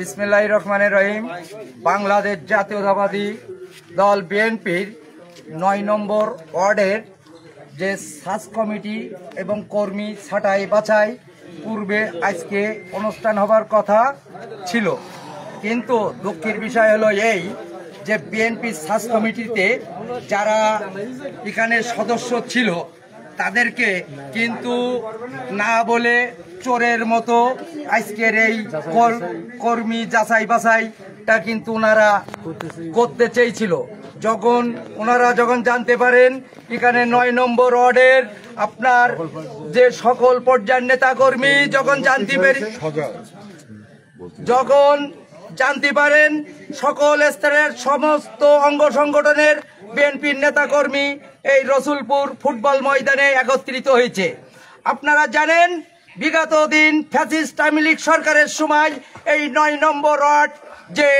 বিসমিল্লাহির রহমানির রহিম। বাংলাদেশ জাতীয়তাবাদী দল বিএনপির ৯ নম্বর ওয়ার্ডের যে সার্চ কমিটি এবং কর্মী ছাঁটাই বাছাই পূর্বে আজকে অনুষ্ঠান হবার কথা ছিল, কিন্তু দুঃখের বিষয় হলো এই যে বিএনপির সার্চ কমিটিতে যারা এখানে সদস্য ছিল তাদেরকে কিন্তু না বলে চোরের মতো আজকের এই কর্মী যাচাই বাছাইটা কিন্তু ওনারা করতে চেয়েছিল। ওনারা যখন জানতে পারেন এখানে ৯ নম্বর ওয়ার্ডের আপনার যে সকল পর্যায়ের নেতা কর্মী যখন জানতে পারেন সকল স্তরের সমস্ত অঙ্গ সংগঠনের বিএনপির নেতাকর্মী এই রসুলপুর ফুটবল ময়দানে একত্রিত হয়েছে। আপনারা জানেন বিগত দিন ফ্যাসিস্ট আওয়ামী লীগ সরকারের সময় এই ৯ নম্বর ওয়ার্ড যে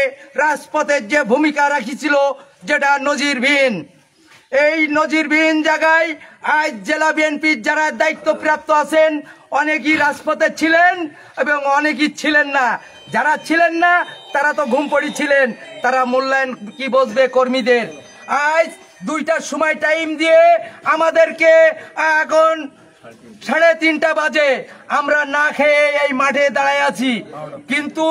রাজপথের যে ভূমিকা রাখিছিল যেটা নজিরবিহীন, এই নজিরবিহীন জায়গায় আজ জেলা বিএনপির যারা দায়িত্বপ্রাপ্ত আছেন অনেকেই রাজপথে ছিলেন এবং অনেকেই ছিলেন না। যারা ছিলেন না তারা তো ঘুম পড়েছিলেন, তারা মূল্যায়ন কি বসবে কর্মীদের। আজ ২টার সময় টাইম দিয়ে আমাদেরকে এখন ৩:৩০ বাজে আমরা না খেয়ে এই মাঠে দাঁড়ায় আছি, কিন্তু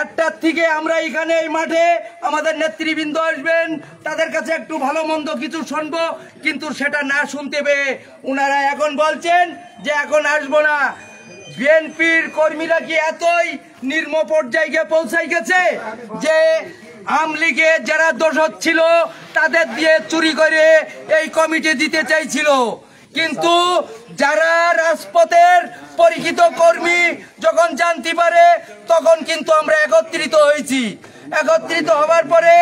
১টার থেকে আমরা এখানে এই মাঠে আমাদের নেতৃবৃন্দ আসবেন, তাদের কাছে একটু ভালো মন্দ কিছু শুনবো, কিন্তু সেটা না শুনতে পেয়ে ওনারা এখন বলছেন যে এখন আসবো না। বিএনপির কর্মীরা কি এতই নিম্ন পর্যায়ে পৌঁছাই গেছে যে আওয়ামী লীগের যারা দোষর ছিল তাদের দিয়ে চুরি করে এই কমিটি দিতে চাইছিল, কিন্তু যারা রাজপথের পরিচিত কর্মী যখন জানতে পারে তখন কিন্তু আমরা একত্রিত হয়েছি। একত্রিত হবার পরে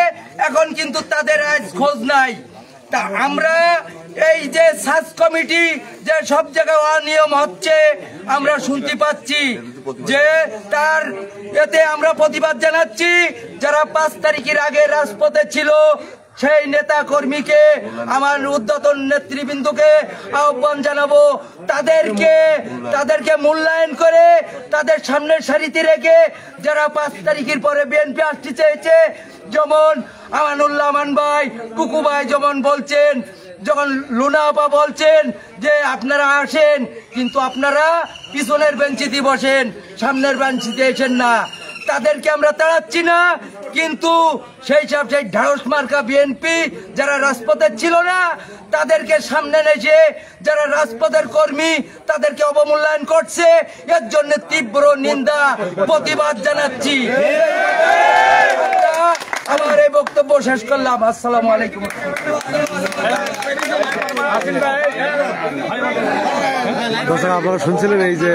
এখন কিন্তু তাদের আজ খোঁজ নাই। তা আমরা এই যে সার্চ কমিটি যে সব জায়গায় অনিয়ম হচ্ছে আমরা শুনতে পাচ্ছি, যে তার এতে আমরা প্রতিবাদ জানাচ্ছি। যারা ৫ তারিখের আগে রাজপথে ছিল সেই নেতা কর্মীকে আমার ঊর্ধ্বতন নেতৃবৃন্দকে আহ্বান জানাবো, তাদেরকে মূল্যায়ন করে তাদের সামনের সারিতে রেখে যারা ৫ তারিখের পরে বিএনপি আসতে চেয়েছে, যেমন আমানুল্লাহ আমান ভাই, কুকু ভাই যেমন বলছেন, যখন লুনা আপা বলছেন যে আপনারা আসেন, কিন্তু আপনারা পিছনের বেঞ্চিতে বসেন, সামনের বেঞ্চিতে এসেন না। তাদেরকে আমরা তাড়াচ্ছি না, কিন্তু সেই ঢাড়স মার্কা বিএনপি যারা রাজপথে ছিল না তাদেরকে সামনে এসে যারা রাজপথের কর্মী তাদেরকে অবমূল্যায়ন করছে, এর জন্য তীব্র নিন্দা প্রতিবাদ জানাচ্ছি। আমার এই বক্তব্য শেষ করলাম। আসসালামু আলাইকুম। আপনারা শুনছিলেন এই যে